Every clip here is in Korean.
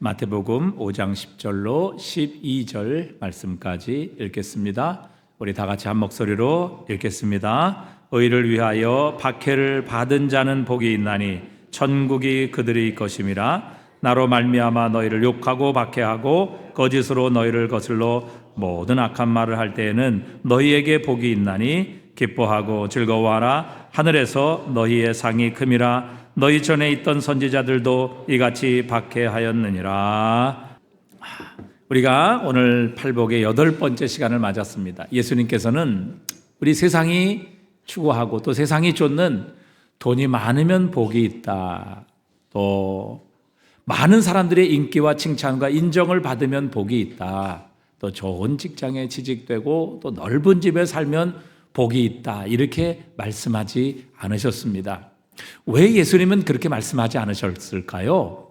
마태복음 5장 10절로 12절 말씀까지 읽겠습니다. 우리 다 같이 한 목소리로 읽겠습니다. 의를 위하여 박해를 받은 자는 복이 있나니 천국이 그들의 것임이라. 나로 말미암아 너희를 욕하고 박해하고 거짓으로 너희를 거슬러 모든 악한 말을 할 때에는 너희에게 복이 있나니 기뻐하고 즐거워하라. 하늘에서 너희의 상이 큼이라. 너희 전에 있던 선지자들도 이같이 박해하였느니라. 우리가 오늘 팔복의 8번째 시간을 맞았습니다. 예수님께서는 우리 세상이 추구하고 또 세상이 쫓는 돈이 많으면 복이 있다, 또 많은 사람들의 인기와 칭찬과 인정을 받으면 복이 있다, 또 좋은 직장에 취직되고 또 넓은 집에 살면 복이 있다, 이렇게 말씀하지 않으셨습니다. 왜 예수님은 그렇게 말씀하지 않으셨을까요?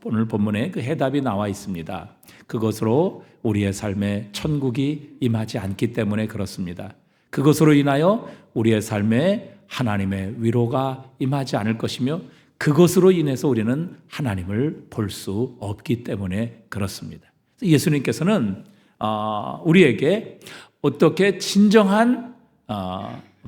오늘 본문에 그 해답이 나와 있습니다. 그것으로 우리의 삶에 천국이 임하지 않기 때문에 그렇습니다. 그것으로 인하여 우리의 삶에 하나님의 위로가 임하지 않을 것이며 그것으로 인해서 우리는 하나님을 볼 수 없기 때문에 그렇습니다. 예수님께서는 우리에게 어떻게 진정한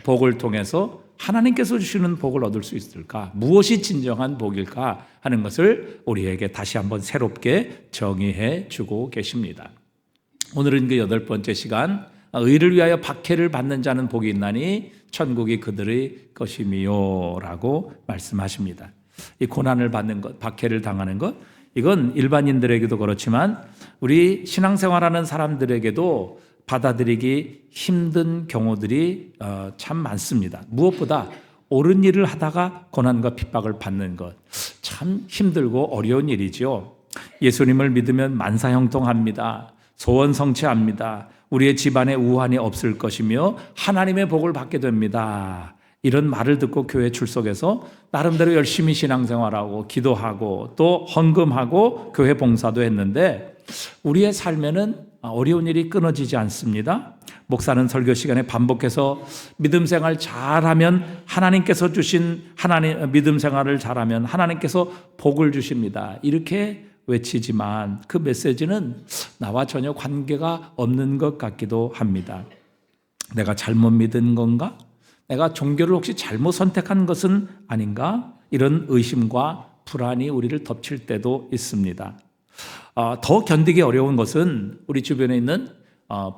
복을 통해서 하나님께서 주시는 복을 얻을 수 있을까? 무엇이 진정한 복일까? 하는 것을 우리에게 다시 한번 새롭게 정의해 주고 계십니다. 오늘은 그 8번째 시간, 의를 위하여 박해를 받는 자는 복이 있나니 천국이 그들의 것이미요 라고 말씀하십니다. 이 고난을 받는 것, 박해를 당하는 것, 이건 일반인들에게도 그렇지만 우리 신앙생활하는 사람들에게도 받아들이기 힘든 경우들이 참 많습니다. 무엇보다 옳은 일을 하다가 고난과 핍박을 받는 것, 참 힘들고 어려운 일이죠. 예수님을 믿으면 만사형통합니다. 소원 성취합니다. 우리의 집안에 우환이 없을 것이며 하나님의 복을 받게 됩니다. 이런 말을 듣고 교회 출석해서 나름대로 열심히 신앙생활하고 기도하고 또 헌금하고 교회 봉사도 했는데 우리의 삶에는 어려운 일이 끊어지지 않습니다. 목사는 설교 시간에 반복해서 믿음 생활 잘하면 하나님께서 주신 믿음 생활을 잘하면 하나님께서 복을 주십니다, 이렇게 외치지만 그 메시지는 나와 전혀 관계가 없는 것 같기도 합니다. 내가 잘못 믿은 건가? 내가 종교를 혹시 잘못 선택한 것은 아닌가? 이런 의심과 불안이 우리를 덮칠 때도 있습니다. 더 견디기 어려운 것은 우리 주변에 있는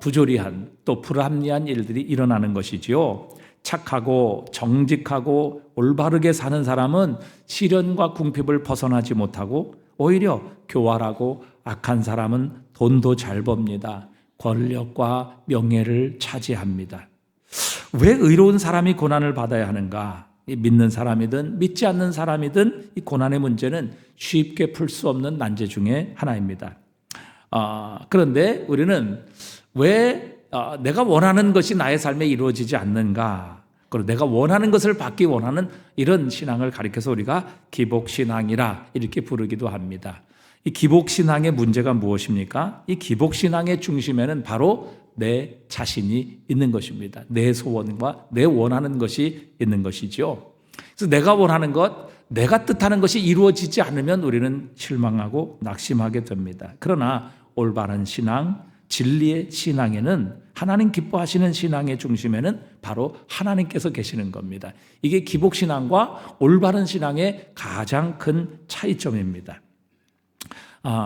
부조리한 또 불합리한 일들이 일어나는 것이지요. 착하고 정직하고 올바르게 사는 사람은 시련과 궁핍을 벗어나지 못하고 오히려 교활하고 악한 사람은 돈도 잘 법니다. 권력과 명예를 차지합니다. 왜 의로운 사람이 고난을 받아야 하는가? 믿는 사람이든 믿지 않는 사람이든 이 고난의 문제는 쉽게 풀 수 없는 난제 중에 하나입니다. 그런데 우리는 왜 내가 원하는 것이 나의 삶에 이루어지지 않는가? 그리고 내가 원하는 것을 받기 원하는 이런 신앙을 가리켜서 우리가 기복신앙이라 이렇게 부르기도 합니다. 이 기복신앙의 문제가 무엇입니까? 이 기복신앙의 중심에는 바로 내 자신이 있는 것입니다. 내 소원과 내 원하는 것이 있는 것이죠. 그래서 내가 원하는 것, 내가 뜻하는 것이 이루어지지 않으면 우리는 실망하고 낙심하게 됩니다. 그러나 올바른 신앙, 진리의 신앙에는, 하나님 기뻐하시는 신앙의 중심에는 바로 하나님께서 계시는 겁니다. 이게 기복신앙과 올바른 신앙의 가장 큰 차이점입니다.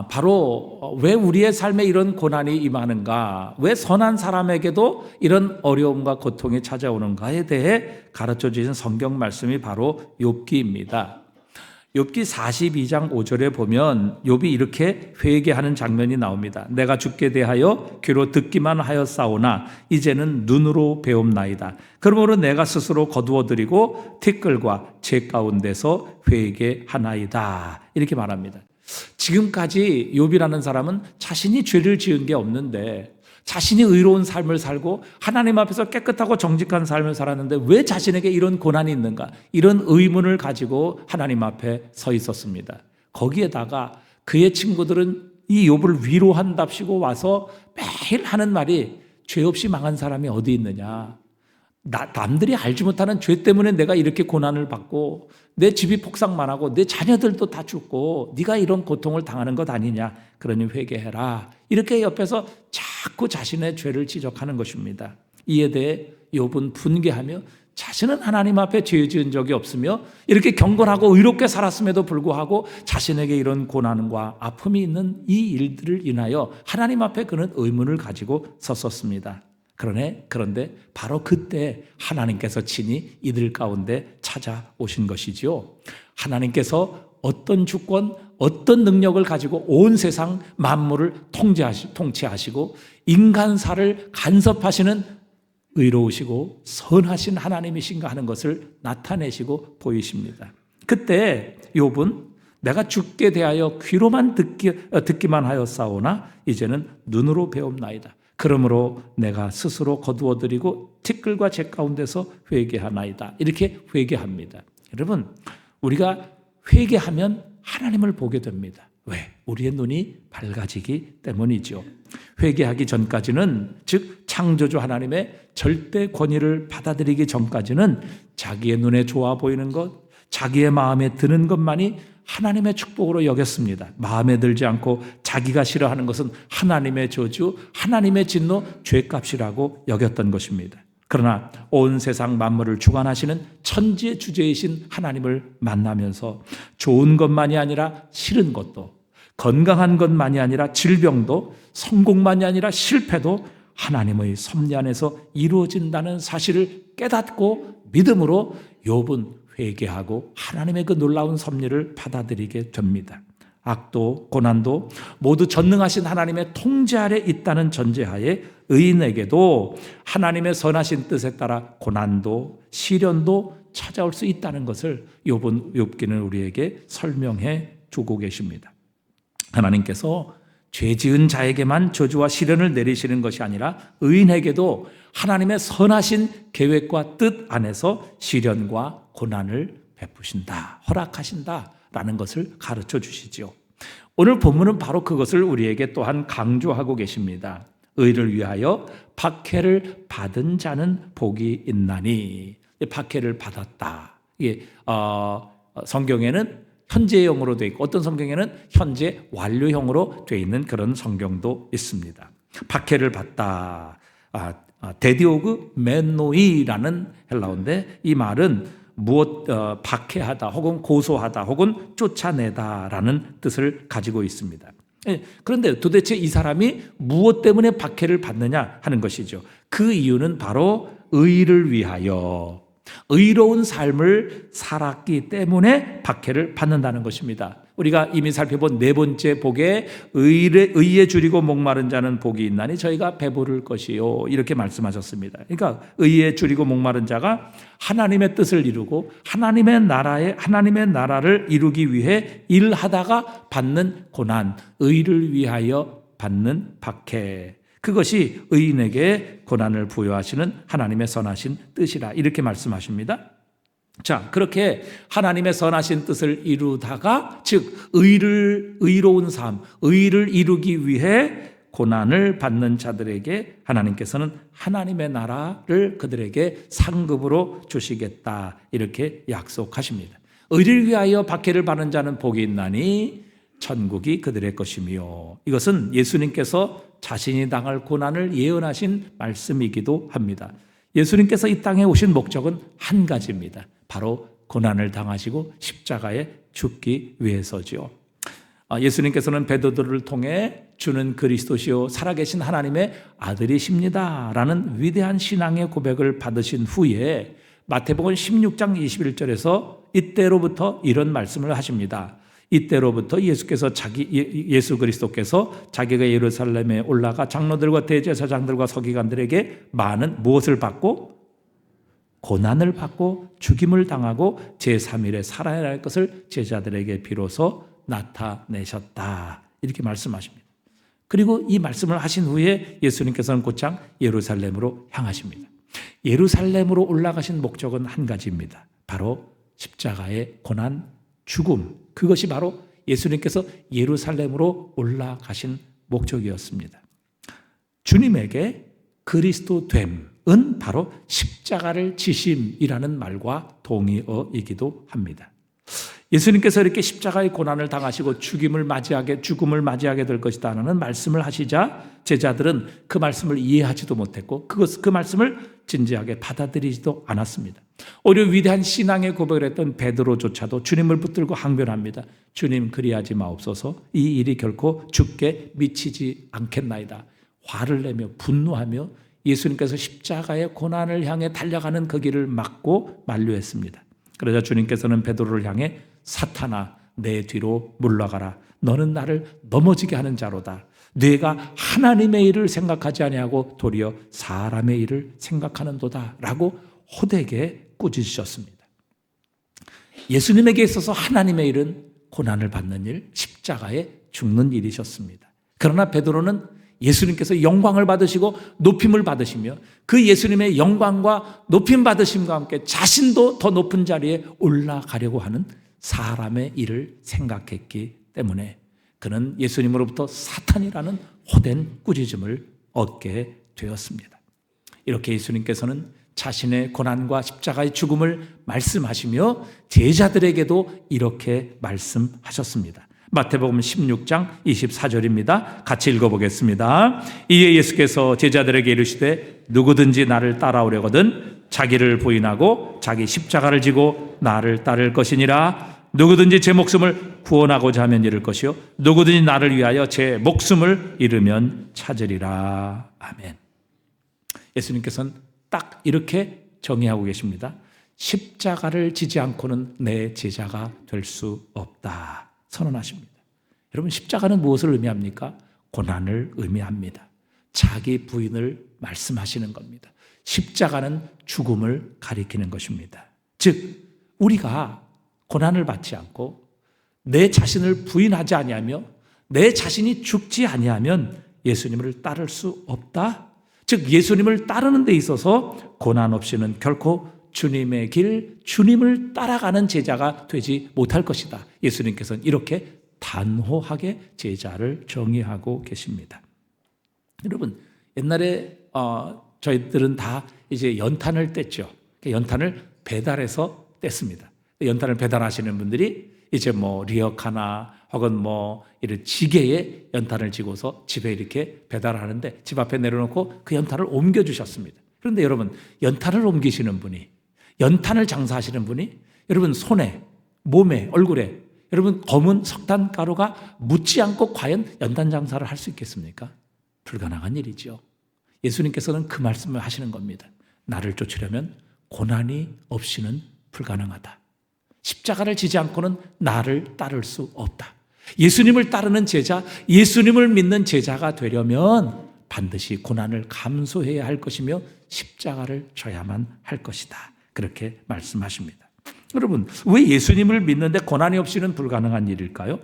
바로 왜 우리의 삶에 이런 고난이 임하는가, 왜 선한 사람에게도 이런 어려움과 고통이 찾아오는가에 대해 가르쳐 주신 성경 말씀이 바로 욥기입니다. 욥기 42장 5절에 보면 욥이 이렇게 회개하는 장면이 나옵니다. 내가 주께 대하여 귀로 듣기만 하였사오나 이제는 눈으로 배움나이다. 그러므로 내가 스스로 거두어드리고 티끌과 재 가운데서 회개하나이다, 이렇게 말합니다. 지금까지 욥이라는 사람은 자신이 죄를 지은 게 없는데 자신이 의로운 삶을 살고 하나님 앞에서 깨끗하고 정직한 삶을 살았는데 왜 자신에게 이런 고난이 있는가? 이런 의문을 가지고 하나님 앞에 서 있었습니다. 거기에다가 그의 친구들은 이 욥을 위로한답시고 와서 매일 하는 말이 죄 없이 망한 사람이 어디 있느냐? 남들이 알지 못하는 죄 때문에 내가 이렇게 고난을 받고 내 집이 폭삭만하고 내 자녀들도 다 죽고 네가 이런 고통을 당하는 것 아니냐. 그러니 회개해라. 이렇게 옆에서 자꾸 자신의 죄를 지적하는 것입니다. 이에 대해 욥은 분개하며 자신은 하나님 앞에 죄 지은 적이 없으며 이렇게 경건하고 의롭게 살았음에도 불구하고 자신에게 이런 고난과 아픔이 있는 이 일들을 인하여 하나님 앞에 그는 의문을 가지고 섰었습니다. 그런데 바로 그때 하나님께서 친히 이들 가운데 찾아오신 것이지요. 하나님께서 어떤 주권, 어떤 능력을 가지고 온 세상 만물을 통치하시고 인간사를 간섭하시는 의로우시고 선하신 하나님이신가 하는 것을 나타내시고 보이십니다. 그때 욥은 내가 주께 대하여 귀로만 듣기만 하였사오나 이제는 눈으로 배움나이다. 그러므로 내가 스스로 거두어드리고 티끌과 재 가운데서 회개하나이다. 이렇게 회개합니다. 여러분, 우리가 회개하면 하나님을 보게 됩니다. 왜? 우리의 눈이 밝아지기 때문이죠. 회개하기 전까지는, 즉 창조주 하나님의 절대 권위를 받아들이기 전까지는 자기의 눈에 좋아 보이는 것, 자기의 마음에 드는 것만이 하나님의 축복으로 여겼습니다. 마음에 들지 않고 자기가 싫어하는 것은 하나님의 저주, 하나님의 진노, 죄값이라고 여겼던 것입니다. 그러나 온 세상 만물을 주관하시는 천지의 주제이신 하나님을 만나면서 좋은 것만이 아니라 싫은 것도, 건강한 것만이 아니라 질병도, 성공만이 아니라 실패도 하나님의 섭리 안에서 이루어진다는 사실을 깨닫고 믿음으로 욥은 회개하고 하나님의 그 놀라운 섭리를 받아들이게 됩니다. 악도 고난도 모두 전능하신 하나님의 통제 아래 있다는 전제하에 의인에게도 하나님의 선하신 뜻에 따라 고난도 시련도 찾아올 수 있다는 것을 욥기는 우리에게 설명해 주고 계십니다. 하나님께서 죄 지은 자에게만 저주와 시련을 내리시는 것이 아니라 의인에게도 하나님의 선하신 계획과 뜻 안에서 시련과 고난을 베푸신다, 허락하신다라는 것을 가르쳐 주시죠. 오늘 본문은 바로 그것을 우리에게 또한 강조하고 계십니다. 의를 위하여 박해를 받은 자는 복이 있나니. 박해를 받았다. 이게 성경에는 현재형으로 되어 있고 어떤 성경에는 현재 완료형으로 되어 있는 그런 성경도 있습니다. 박해를 받다. 데디오그 멘노이라는 헬라어인데 이 말은 박해하다 혹은 고소하다 혹은 쫓아내다라는 뜻을 가지고 있습니다. 그런데 도대체 이 사람이 무엇 때문에 박해를 받느냐 하는 것이죠. 그 이유는 바로 의를 위하여 의로운 삶을 살았기 때문에 박해를 받는다는 것입니다. 우리가 이미 살펴본 네 번째 복에 의에 줄이고 목마른 자는 복이 있나니 저희가 배부를 것이요 이렇게 말씀하셨습니다. 그러니까 의에 줄이고 목마른 자가 하나님의 뜻을 이루고 하나님의 나라를 이루기 위해 일하다가 받는 고난, 의를 위하여 받는 박해, 그것이 의인에게 고난을 부여하시는 하나님의 선하신 뜻이라 이렇게 말씀하십니다. 자, 그렇게 하나님의 선하신 뜻을 이루다가 즉 의로운 삶, 의를 이루기 위해 고난을 받는 자들에게 하나님께서는 하나님의 나라를 그들에게 상급으로 주시겠다 이렇게 약속하십니다. 의를 위하여 박해를 받는 자는 복이 있나니 천국이 그들의 것이며, 이것은 예수님께서 자신이 당할 고난을 예언하신 말씀이기도 합니다. 예수님께서 이 땅에 오신 목적은 한 가지입니다. 바로 고난을 당하시고 십자가에 죽기 위해서지요. 예수님께서는 베드로를 통해 주는 그리스도시요 살아계신 하나님의 아들이십니다 라는 위대한 신앙의 고백을 받으신 후에 마태복음 16장 21절에서 이때로부터 이런 말씀을 하십니다. 이때로부터 예수 그리스도께서 자기가 예루살렘에 올라가 장로들과 대제사장들과 서기관들에게 많은 무엇을 받고 고난을 받고 죽임을 당하고 제3일에 살아야 할 것을 제자들에게 비로소 나타내셨다 이렇게 말씀하십니다. 그리고 이 말씀을 하신 후에 예수님께서는 곧장 예루살렘으로 향하십니다. 예루살렘으로 올라가신 목적은 한 가지입니다. 바로 십자가의 고난, 죽음, 그것이 바로 예수님께서 예루살렘으로 올라가신 목적이었습니다. 주님에게 그리스도됨, 바로 십자가를 지심이라는 말과 동의어이기도 합니다. 예수님께서 이렇게 십자가의 고난을 당하시고 죽음을 맞이하게 될 것이다 라는 말씀을 하시자 제자들은 그 말씀을 이해하지도 못했고 그 말씀을 진지하게 받아들이지도 않았습니다. 오히려 위대한 신앙의 고백을 했던 베드로조차도 주님을 붙들고 항변합니다. 주님, 그리하지 마옵소서. 이 일이 결코 주께 미치지 않겠나이다. 화를 내며 분노하며 예수님께서 십자가의 고난을 향해 달려가는 그 길을 막고 만류했습니다. 그러자 주님께서는 베드로를 향해 사탄아, 내 뒤로 물러가라. 너는 나를 넘어지게 하는 자로다. 네가 하나님의 일을 생각하지 아니하고 도리어 사람의 일을 생각하는도다 라고 호되게 꾸짖으셨습니다. 예수님에게 있어서 하나님의 일은 고난을 받는 일, 십자가에 죽는 일이셨습니다. 그러나 베드로는 예수님께서 영광을 받으시고 높임을 받으시며 그 예수님의 영광과 높임 받으심과 함께 자신도 더 높은 자리에 올라가려고 하는 사람의 일을 생각했기 때문에 그는 예수님으로부터 사탄이라는 호된 꾸짖음을 얻게 되었습니다. 이렇게 예수님께서는 자신의 고난과 십자가의 죽음을 말씀하시며 제자들에게도 이렇게 말씀하셨습니다. 마태복음 16장 24절입니다. 같이 읽어보겠습니다. 이에 예수께서 제자들에게 이르시되 누구든지 나를 따라오려거든 자기를 부인하고 자기 십자가를 지고 나를 따를 것이니라. 누구든지 제 목숨을 구원하고자 하면 잃을 것이요 누구든지 나를 위하여 제 목숨을 잃으면 찾으리라. 아멘. 예수님께서는 딱 이렇게 정의하고 계십니다. 십자가를 지지 않고는 내 제자가 될 수 없다 선언하십니다. 여러분, 십자가는 무엇을 의미합니까? 고난을 의미합니다. 자기 부인을 말씀하시는 겁니다. 십자가는 죽음을 가리키는 것입니다. 즉 우리가 고난을 받지 않고 내 자신을 부인하지 아니하며 내 자신이 죽지 아니하면 예수님을 따를 수 없다. 즉 예수님을 따르는 데 있어서 고난 없이는 결코 주님의 길, 주님을 따라가는 제자가 되지 못할 것이다. 예수님께서는 이렇게 단호하게 제자를 정의하고 계십니다. 여러분, 옛날에 저희들은 다 이제 연탄을 뗐죠. 연탄을 배달해서 뗐습니다. 연탄을 배달하시는 분들이 이제 뭐 리어카나 혹은 뭐 이런 지게에 연탄을 지고서 집에 이렇게 배달하는데 집 앞에 내려놓고 그 연탄을 옮겨주셨습니다. 그런데 여러분, 연탄을 옮기시는 분이, 연탄을 장사하시는 분이 여러분 손에, 몸에, 얼굴에 여러분 검은 석탄가루가 묻지 않고 과연 연탄 장사를 할 수 있겠습니까? 불가능한 일이죠. 예수님께서는 그 말씀을 하시는 겁니다. 나를 쫓으려면 고난이 없이는 불가능하다. 십자가를 지지 않고는 나를 따를 수 없다. 예수님을 따르는 제자, 예수님을 믿는 제자가 되려면 반드시 고난을 감수해야 할 것이며 십자가를 져야만 할 것이다. 그렇게 말씀하십니다. 여러분, 왜 예수님을 믿는데 고난이 없이는 불가능한 일일까요?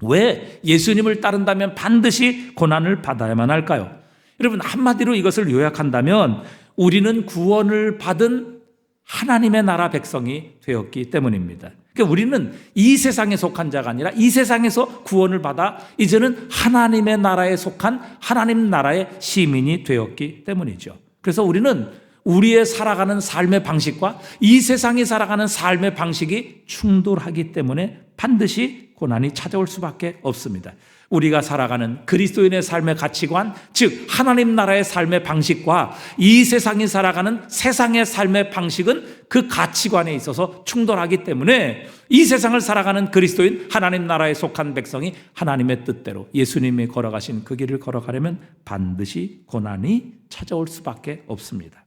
왜 예수님을 따른다면 반드시 고난을 받아야만 할까요? 여러분, 한마디로 이것을 요약한다면 우리는 구원을 받은 하나님의 나라 백성이 되었기 때문입니다. 그러니까 우리는 이 세상에 속한 자가 아니라 이 세상에서 구원을 받아 이제는 하나님의 나라에 속한 하나님 나라의 시민이 되었기 때문이죠. 그래서 우리는 우리의 살아가는 삶의 방식과 이 세상이 살아가는 삶의 방식이 충돌하기 때문에 반드시 고난이 찾아올 수밖에 없습니다. 우리가 살아가는 그리스도인의 삶의 가치관, 즉 하나님 나라의 삶의 방식과 이 세상이 살아가는 세상의 삶의 방식은 그 가치관에 있어서 충돌하기 때문에 이 세상을 살아가는 그리스도인, 하나님 나라에 속한 백성이 하나님의 뜻대로 예수님이 걸어가신 그 길을 걸어가려면 반드시 고난이 찾아올 수밖에 없습니다.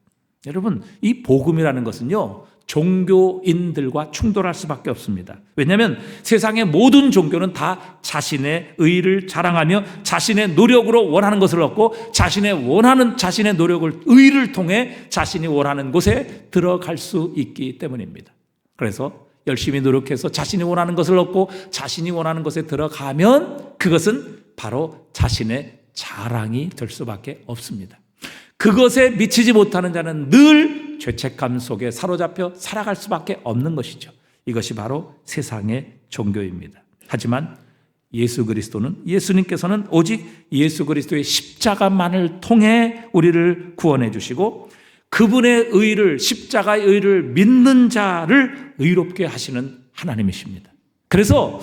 여러분, 이 복음이라는 것은요, 종교인들과 충돌할 수밖에 없습니다. 왜냐하면 세상의 모든 종교는 다 자신의 의를 자랑하며 자신의 노력으로 원하는 것을 얻고 자신의 노력을, 의를 통해 자신이 원하는 곳에 들어갈 수 있기 때문입니다. 그래서 열심히 노력해서 자신이 원하는 것을 얻고 자신이 원하는 곳에 들어가면 그것은 바로 자신의 자랑이 될 수밖에 없습니다. 그것에 미치지 못하는 자는 늘 죄책감 속에 사로잡혀 살아갈 수밖에 없는 것이죠. 이것이 바로 세상의 종교입니다. 하지만 예수님께서는 오직 예수 그리스도의 십자가만을 통해 우리를 구원해 주시고 그분의 의를, 십자가의 의를 믿는 자를 의롭게 하시는 하나님이십니다. 그래서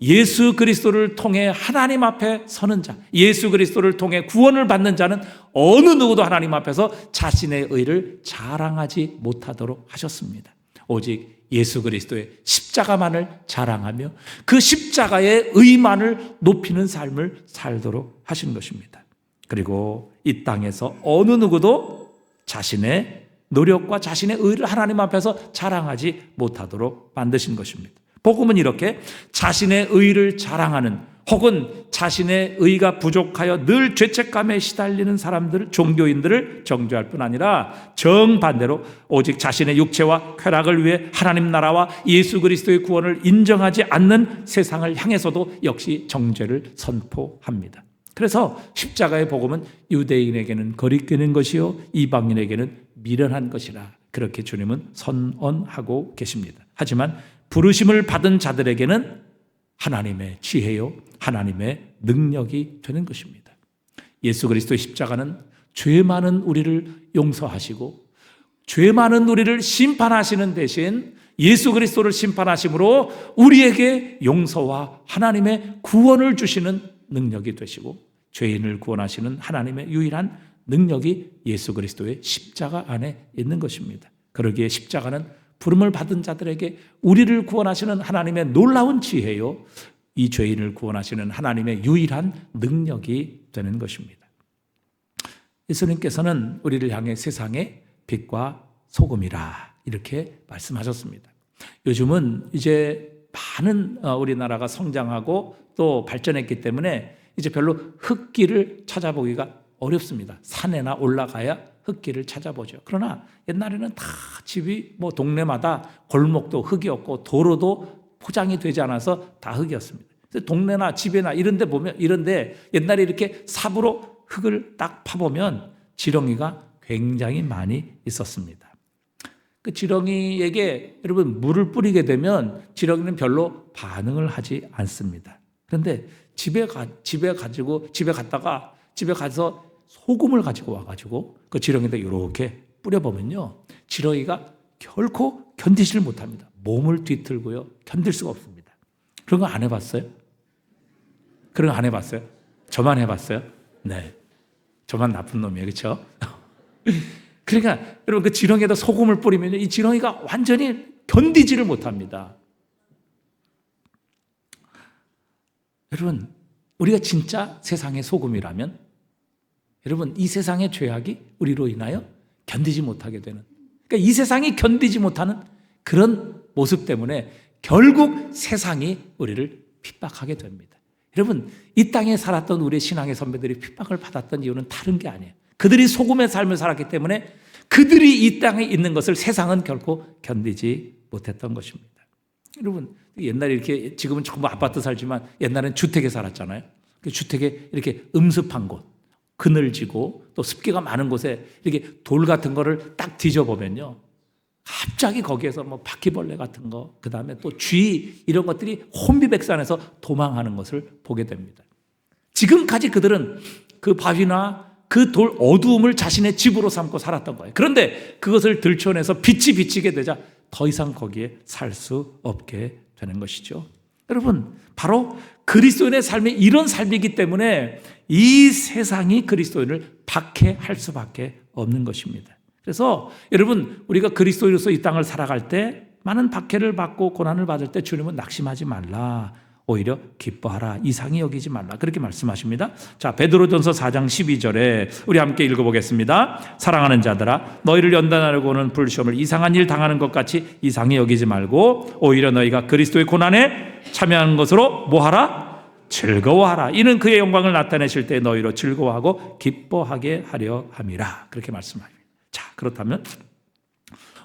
예수 그리스도를 통해 하나님 앞에 서는 자, 예수 그리스도를 통해 구원을 받는 자는 어느 누구도 하나님 앞에서 자신의 의를 자랑하지 못하도록 하셨습니다. 오직 예수 그리스도의 십자가만을 자랑하며 그 십자가의 의만을 높이는 삶을 살도록 하신 것입니다. 그리고 이 땅에서 어느 누구도 자신의 노력과 자신의 의를 하나님 앞에서 자랑하지 못하도록 만드신 것입니다. 복음은 이렇게 자신의 의를 자랑하는, 혹은 자신의 의가 부족하여 늘 죄책감에 시달리는 사람들, 종교인들을 정죄할 뿐 아니라 정반대로 오직 자신의 육체와 쾌락을 위해 하나님 나라와 예수 그리스도의 구원을 인정하지 않는 세상을 향해서도 역시 정죄를 선포합니다. 그래서 십자가의 복음은 유대인에게는 거리끼는 것이요 이방인에게는 미련한 것이라, 그렇게 주님은 선언하고 계십니다. 하지만 부르심을 받은 자들에게는 하나님의 지혜요 하나님의 능력이 되는 것입니다. 예수 그리스도의 십자가는 죄 많은 우리를 용서하시고 죄 많은 우리를 심판하시는 대신 예수 그리스도를 심판하심으로 우리에게 용서와 하나님의 구원을 주시는 능력이 되시고, 죄인을 구원하시는 하나님의 유일한 능력이 예수 그리스도의 십자가 안에 있는 것입니다. 그러기에 십자가는 부름을 받은 자들에게 우리를 구원하시는 하나님의 놀라운 지혜요, 이 죄인을 구원하시는 하나님의 유일한 능력이 되는 것입니다. 예수님께서는 우리를 향해 세상의 빛과 소금이라 이렇게 말씀하셨습니다. 요즘은 이제 많은 우리나라가 성장하고 또 발전했기 때문에 이제 별로 흙길을 찾아보기가 어렵습니다. 산에나 올라가야 흙길을 찾아보죠. 그러나 옛날에는 다 집이 동네마다 골목도 흙이었고 도로도 포장이 되지 않아서 다 흙이었습니다. 동네나 집에나 이런데 보면, 이런데 옛날에 이렇게 삽으로 흙을 딱 파보면 지렁이가 굉장히 많이 있었습니다. 그 지렁이에게 여러분 물을 뿌리게 되면 지렁이는 별로 반응을 하지 않습니다. 그런데 집에 가서 소금을 가지고 와가지고 그 지렁이에다 이렇게 뿌려보면요, 지렁이가 결코 견디질 못합니다. 몸을 뒤틀고요, 견딜 수가 없습니다. 그런 거 안 해봤어요? 그런 거 안 해봤어요? 저만 해봤어요? 네, 저만 나쁜 놈이에요, 그렇죠? 그러니까 여러분 그 지렁이에다 소금을 뿌리면 이 지렁이가 완전히 견디지를 못합니다. 여러분, 우리가 진짜 세상의 소금이라면 여러분 이 세상의 죄악이 우리로 인하여 견디지 못하게 되는, 그러니까 이 세상이 견디지 못하는 그런 모습 때문에 결국 세상이 우리를 핍박하게 됩니다. 여러분, 이 땅에 살았던 우리 신앙의 선배들이 핍박을 받았던 이유는 다른 게 아니에요. 그들이 소금의 삶을 살았기 때문에 그들이 이 땅에 있는 것을 세상은 결코 견디지 못했던 것입니다. 여러분, 옛날에 이렇게, 지금은 조금 아파트 살지만 옛날엔 주택에 살았잖아요. 주택에 이렇게 음습한 곳, 그늘지고 또 습기가 많은 곳에 이렇게 돌 같은 거를 딱 뒤져보면요, 갑자기 거기에서 바퀴벌레 같은 거, 그 다음에 또 쥐, 이런 것들이 혼비백산해서 도망하는 것을 보게 됩니다. 지금까지 그들은 그 바위나 그 돌 어두움을 자신의 집으로 삼고 살았던 거예요. 그런데 그것을 들춰내서 빛이 비치게 되자 더 이상 거기에 살 수 없게 되는 것이죠. 여러분, 바로 그리스도인의 삶이 이런 삶이기 때문에 이 세상이 그리스도인을 박해할 수밖에 없는 것입니다. 그래서 여러분, 우리가 그리스도인으로서 이 땅을 살아갈 때 많은 박해를 받고 고난을 받을 때 주님은 낙심하지 말라, 오히려 기뻐하라, 이상히 여기지 말라, 그렇게 말씀하십니다. 자, 베드로전서 4장 12절에 우리 함께 읽어보겠습니다. 사랑하는 자들아, 너희를 연단하려고 오는 불시험을 이상한 일 당하는 것 같이 이상히 여기지 말고 오히려 너희가 그리스도의 고난에 참여하는 것으로 뭐하라? 즐거워하라. 이는 그의 영광을 나타내실 때 너희로 즐거워하고 기뻐하게 하려 함이라, 그렇게 말씀합니다. 자, 그렇다면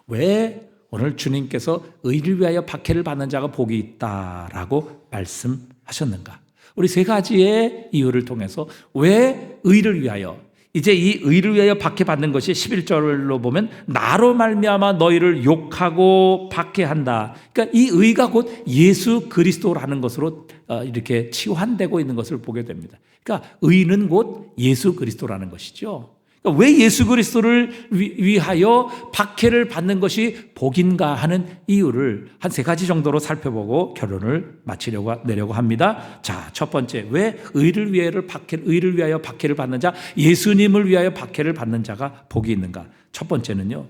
왜 오늘 주님께서 의를 위하여 박해를 받는 자가 복이 있다라고 말씀하셨는가? 우리 세 가지의 이유를 통해서 왜 의를 위하여, 이제 이 의를 위하여 박해받는 것이 11절로 보면 나로 말미암아 너희를 욕하고 박해한다. 그러니까 이 의가 곧 예수 그리스도라는 것으로 이렇게 치환되고 있는 것을 보게 됩니다. 그러니까 의는 곧 예수 그리스도라는 것이죠. 왜 예수 그리스도를 위하여 박해를 받는 것이 복인가 하는 이유를 한 3가지 정도로 살펴보고 결론을 내려고 합니다. 자, 첫 번째, 왜 의를 위하여 박해를 받는 자, 예수님을 위하여 박해를 받는 자가 복이 있는가? 첫 번째는요,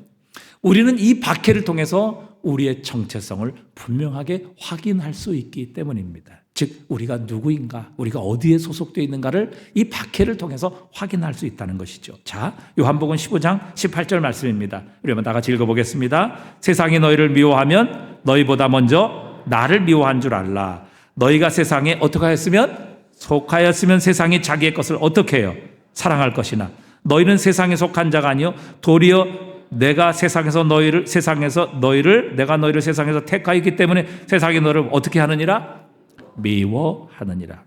우리는 이 박해를 통해서 우리의 정체성을 분명하게 확인할 수 있기 때문입니다. 즉 우리가 누구인가, 우리가 어디에 소속되어 있는가를 이 박해를 통해서 확인할 수 있다는 것이죠. 자, 요한복음 15장 18절 말씀입니다. 우리 한번 다 같이 읽어보겠습니다. 세상이 너희를 미워하면 너희보다 먼저 나를 미워한 줄 알라. 너희가 세상에 어떻게 하였으면, 속하였으면 세상이 자기의 것을 어떻게 해요? 사랑할 것이나 너희는 세상에 속한 자가 아니요 도리어 내가 너희를 세상에서 택하였기 때문에 세상이 너를 어떻게 하느니라? 미워하느니라.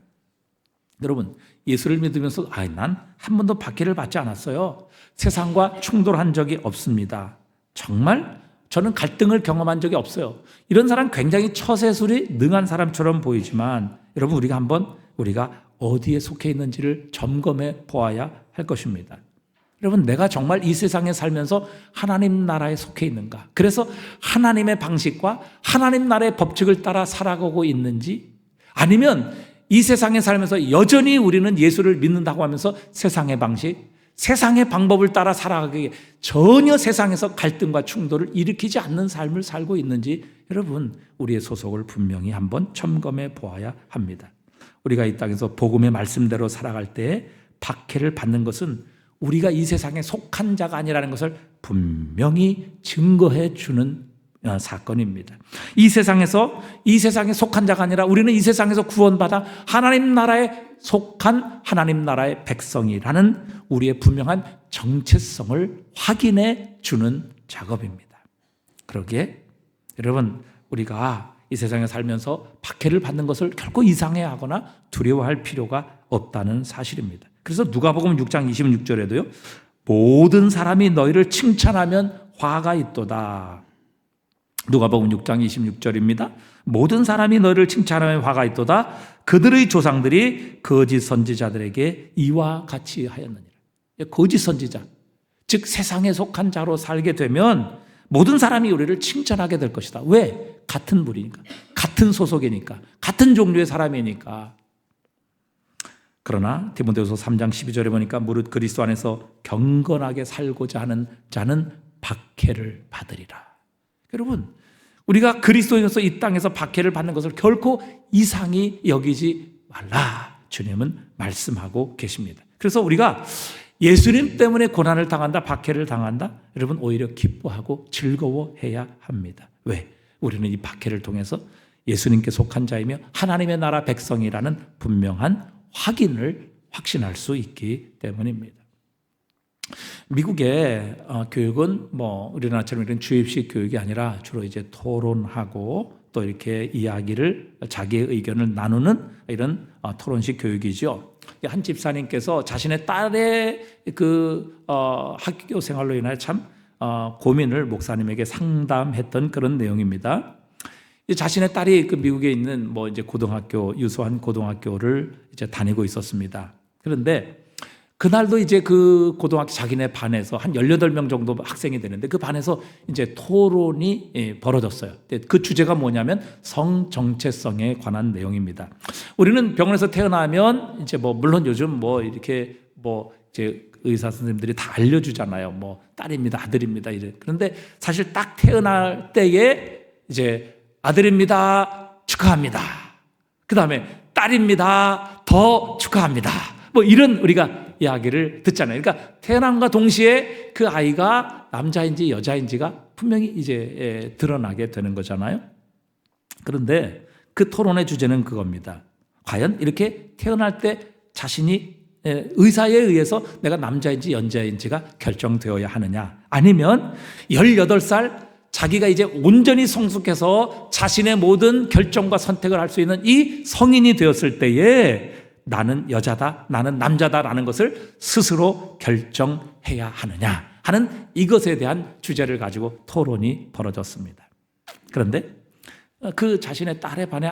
여러분, 예수를 믿으면서 난 한 번도 박해를 받지 않았어요. 세상과 충돌한 적이 없습니다. 정말 저는 갈등을 경험한 적이 없어요. 이런 사람 굉장히 처세술이 능한 사람처럼 보이지만 여러분, 우리가 어디에 속해 있는지를 점검해 보아야 할 것입니다. 여러분, 내가 정말 이 세상에 살면서 하나님 나라에 속해 있는가? 그래서 하나님의 방식과 하나님 나라의 법칙을 따라 살아가고 있는지, 아니면 이 세상에 살면서 여전히 우리는 예수를 믿는다고 하면서 세상의 방식, 세상의 방법을 따라 살아가기에 전혀 세상에서 갈등과 충돌을 일으키지 않는 삶을 살고 있는지, 여러분, 우리의 소속을 분명히 한번 점검해 보아야 합니다. 우리가 이 땅에서 복음의 말씀대로 살아갈 때 박해를 받는 것은 우리가 이 세상에 속한 자가 아니라는 것을 분명히 증거해 주는 사건입니다. 이 세상에 속한 자가 아니라 우리는 이 세상에서 구원받아 하나님 나라에 속한 하나님 나라의 백성이라는 우리의 분명한 정체성을 확인해 주는 작업입니다. 그러기에 여러분, 우리가 이 세상에 살면서 박해를 받는 것을 결코 이상해하거나 두려워할 필요가 없다는 사실입니다. 그래서 누가복음 6장 26절에도요, 모든 사람이 너희를 칭찬하면 화가 있도다. 누가복음 6장 26절입니다. 모든 사람이 너희를 칭찬하면 화가 있도다. 그들의 조상들이 거짓 선지자들에게 이와 같이 하였느니라. 거짓 선지자, 즉 세상에 속한 자로 살게 되면 모든 사람이 우리를 칭찬하게 될 것이다. 왜? 같은 무리니까, 같은 소속이니까, 같은 종류의 사람이니까. 그러나 디모데후서 3장 12절에 보니까 무릇 그리스도 안에서 경건하게 살고자 하는 자는 박해를 받으리라. 여러분, 우리가 그리스도인으로서 이 땅에서 박해를 받는 것을 결코 이상히 여기지 말라, 주님은 말씀하고 계십니다. 그래서 우리가 예수님 때문에 고난을 당한다, 박해를 당한다, 여러분 오히려 기뻐하고 즐거워해야 합니다. 왜? 우리는 이 박해를 통해서 예수님께 속한 자이며 하나님의 나라 백성이라는 분명한 확신할 수 있기 때문입니다. 미국의 교육은 우리나라처럼 이런 주입식 교육이 아니라 주로 이제 토론하고 또 이렇게 자기의 의견을 나누는 이런 토론식 교육이죠. 한 집사님께서 자신의 딸의 학교 생활로 인하여 참 고민을 목사님에게 상담했던 그런 내용입니다. 자신의 딸이 미국에 있는 이제 유소한 고등학교를 이제 다니고 있었습니다. 그런데 그날도 이제 그 고등학교 자기네 반에서 한 18명 정도 학생이 되는데 그 반에서 이제 토론이 벌어졌어요. 그 주제가 뭐냐면 성정체성에 관한 내용입니다. 우리는 병원에서 태어나면 이제 물론 요즘 이렇게 이제 의사 선생님들이 다 알려주잖아요. 딸입니다, 아들입니다, 이래. 그런데 사실 딱 태어날 때에 이제 아들입니다, 축하합니다. 그 다음에 딸입니다, 더 축하합니다. 이런 우리가 이야기를 듣잖아요. 그러니까 태어남과 동시에 그 아이가 남자인지 여자인지가 분명히 이제 드러나게 되는 거잖아요. 그런데 그 토론의 주제는 그겁니다. 과연 이렇게 태어날 때 자신이 의사에 의해서 내가 남자인지 여자인지가 결정되어야 하느냐, 아니면 18살 자기가 이제 온전히 성숙해서 자신의 모든 결정과 선택을 할 수 있는 이 성인이 되었을 때에 나는 여자다, 나는 남자다라는 것을 스스로 결정해야 하느냐 하는 이것에 대한 주제를 가지고 토론이 벌어졌습니다. 그런데 그 자신의 딸의 반의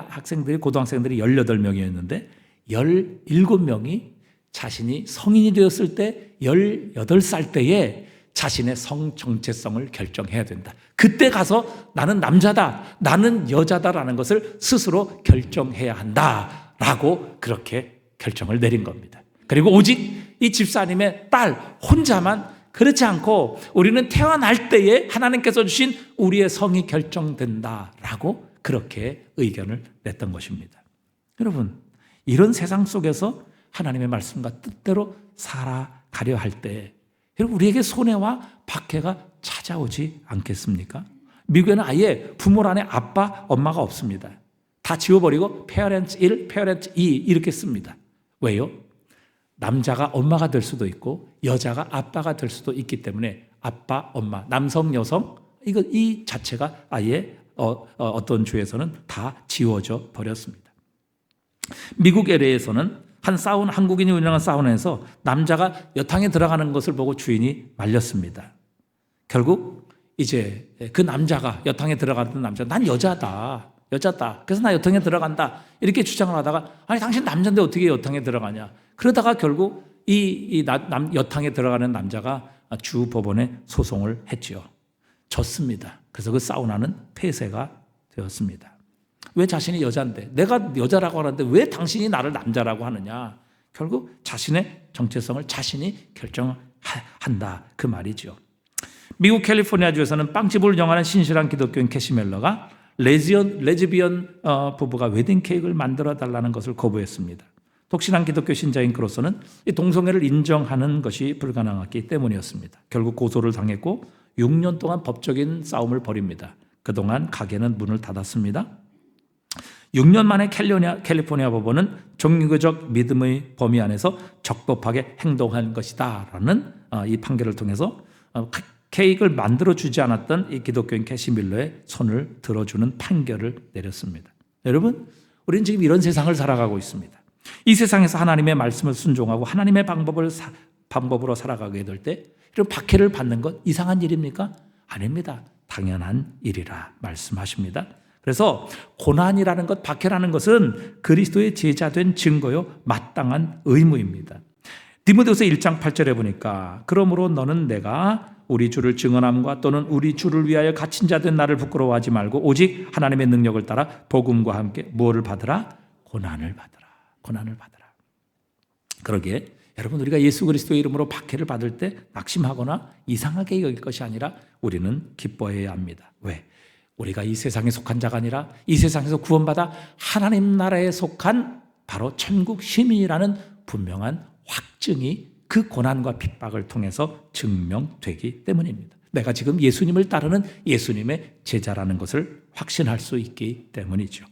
고등학생들이 18명이었는데 17명이 자신이 성인이 되었을 때 18살 때에 자신의 성 정체성을 결정해야 된다. 그때 가서 나는 남자다, 나는 여자다라는 것을 스스로 결정해야 한다라고 그렇게 결정을 내린 겁니다. 그리고 오직 이 집사님의 딸 혼자만 그렇지 않고 우리는 태어날 때에 하나님께서 주신 우리의 성이 결정된다라고 그렇게 의견을 냈던 것입니다. 여러분, 이런 세상 속에서 하나님의 말씀과 뜻대로 살아가려 할 때 우리에게 손해와 박해가 찾아오지 않겠습니까? 미국에는 아예 부모란에 아빠, 엄마가 없습니다. 다 지워버리고 parents 1, parents 2 이렇게 씁니다. 왜요? 남자가 엄마가 될 수도 있고 여자가 아빠가 될 수도 있기 때문에 아빠, 엄마, 남성, 여성 이 자체가 아예 어떤 주에서는 다 지워져 버렸습니다. 미국 LA에서는 한국인이 운영한 사우나에서 남자가 여탕에 들어가는 것을 보고 주인이 말렸습니다. 결국 이제 그 남자가 여탕에 들어가던 남자가 난 여자다. 그래서 나 여탕에 들어간다. 이렇게 주장을 하다가 아니 당신 남자인데 어떻게 여탕에 들어가냐. 그러다가 결국 이 여탕에 들어가는 남자가 주 법원에 소송을 했지요. 졌습니다. 그래서 그 사우나는 폐쇄가 되었습니다. 왜 자신이 여자인데 내가 여자라고 하는데 왜 당신이 나를 남자라고 하느냐. 결국 자신의 정체성을 자신이 결정한다 그 말이죠. 미국 캘리포니아주에서는 빵집을 운영하는 신실한 기독교인 캐시 멜러가 레즈비언 부부가 웨딩 케이크를 만들어 달라는 것을 거부했습니다. 독실한 기독교 신자인 그로서는 이 동성애를 인정하는 것이 불가능했기 때문이었습니다. 결국 고소를 당했고 6년 동안 법적인 싸움을 벌입니다. 그동안 가게는 문을 닫았습니다. 6년 만에 캘리포니아 법원은 종교적 믿음의 범위 안에서 적법하게 행동한 것이다 라는 이 판결을 통해서 케이크를 만들어주지 않았던 이 기독교인 캐시 밀러의 손을 들어주는 판결을 내렸습니다. 여러분, 우리는 지금 이런 세상을 살아가고 있습니다. 이 세상에서 하나님의 말씀을 순종하고 하나님의 방법으로 살아가게 될 때 이런 박해를 받는 것 이상한 일입니까? 아닙니다. 당연한 일이라 말씀하십니다. 그래서 고난이라는 것, 박해라는 것은 그리스도의 제자된 증거요 마땅한 의무입니다. 디모데후서 1장 8절에 보니까 그러므로 너는 내가 우리 주를 증언함과 또는 우리 주를 위하여 갇힌 자 된 나를 부끄러워하지 말고 오직 하나님의 능력을 따라 복음과 함께 무엇을 받으라? 고난을 받으라. 그러기에 여러분, 우리가 예수 그리스도의 이름으로 박해를 받을 때 낙심하거나 이상하게 여길 것이 아니라 우리는 기뻐해야 합니다. 왜? 우리가 이 세상에 속한 자가 아니라 이 세상에서 구원받아 하나님 나라에 속한 바로 천국 시민이라는 분명한 확증이 그 고난과 핍박을 통해서 증명되기 때문입니다. 내가 지금 예수님을 따르는 예수님의 제자라는 것을 확신할 수 있기 때문이죠.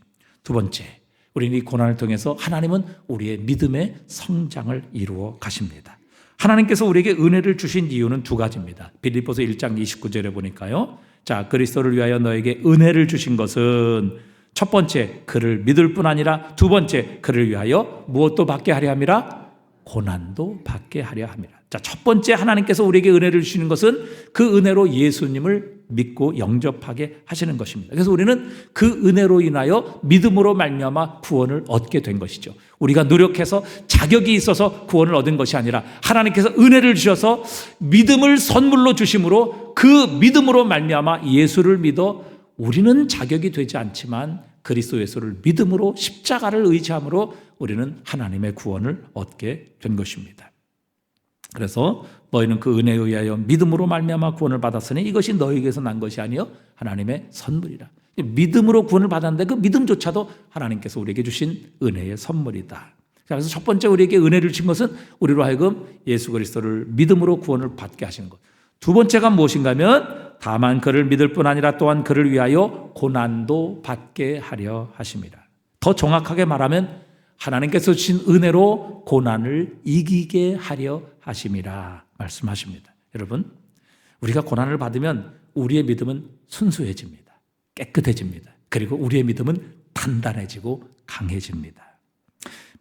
두 번째, 우리는 이 고난을 통해서 하나님은 우리의 믿음의 성장을 이루어 가십니다. 하나님께서 우리에게 은혜를 주신 이유는 두 가지입니다. 빌립보서 1장 29절에 보니까요. 자, 그리스도를 위하여 너에게 은혜를 주신 것은 첫 번째, 그를 믿을 뿐 아니라 두 번째, 그를 위하여 무엇도 받게 하려 함이라? 고난도 받게 하려 함이라. 자, 첫 번째 하나님께서 우리에게 은혜를 주시는 것은 그 은혜로 예수님을 믿고 영접하게 하시는 것입니다. 그래서 우리는 그 은혜로 인하여 믿음으로 말미암아 구원을 얻게 된 것이죠. 우리가 노력해서 자격이 있어서 구원을 얻은 것이 아니라 하나님께서 은혜를 주셔서 믿음을 선물로 주심으로 그 믿음으로 말미암아 예수를 믿어 우리는 자격이 되지 않지만 그리스도 예수를 믿음으로 십자가를 의지함으로 우리는 하나님의 구원을 얻게 된 것입니다. 그래서 너희는 그 은혜에 의하여 믿음으로 말미암아 구원을 받았으니 이것이 너희에게서 난 것이 아니요 하나님의 선물이라. 믿음으로 구원을 받았는데 그 믿음조차도 하나님께서 우리에게 주신 은혜의 선물이다. 그래서 첫 번째 우리에게 은혜를 주신 것은 우리로 하여금 예수 그리스도를 믿음으로 구원을 받게 하시는 것. 두 번째가 무엇인가 하면 다만 그를 믿을 뿐 아니라 또한 그를 위하여 고난도 받게 하려 하심이라. 더 정확하게 말하면 하나님께서 주신 은혜로 고난을 이기게 하려 하심이라 말씀하십니다. 여러분, 우리가 고난을 받으면 우리의 믿음은 순수해집니다. 깨끗해집니다. 그리고 우리의 믿음은 단단해지고 강해집니다.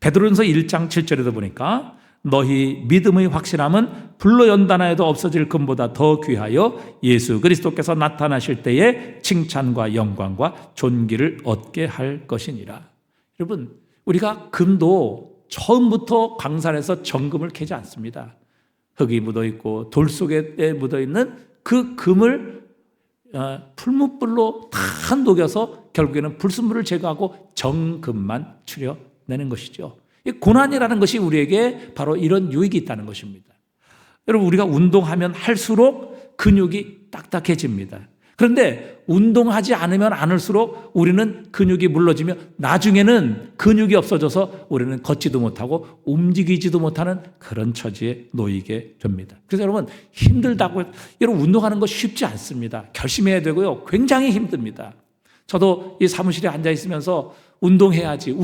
베드로전서 1장 7절에도 보니까 너희 믿음의 확실함은 불로 연단하여도 없어질 금보다 더 귀하여 예수 그리스도께서 나타나실 때에 칭찬과 영광과 존귀를 얻게 할 것이니라. 여러분, 우리가 금도 처음부터 광산에서 정금을 캐지 않습니다. 흙이 묻어있고 돌 속에 묻어있는 그 금을 풀무불로 다 녹여서 결국에는 불순물을 제거하고 정금만 추려내는 것이죠. 이 고난이라는 것이 우리에게 바로 이런 유익이 있다는 것입니다. 여러분, 우리가 운동하면 할수록 근육이 딱딱해집니다. 그런데 운동하지 않으면 않을수록 우리는 근육이 물러지며 나중에는 근육이 없어져서 우리는 걷지도 못하고 움직이지도 못하는 그런 처지에 놓이게 됩니다. 그래서 여러분, 힘들다고 여러분, 운동하는 거 쉽지 않습니다. 결심해야 되고요, 굉장히 힘듭니다. 저도 이 사무실에 앉아 있으면서 운동해야지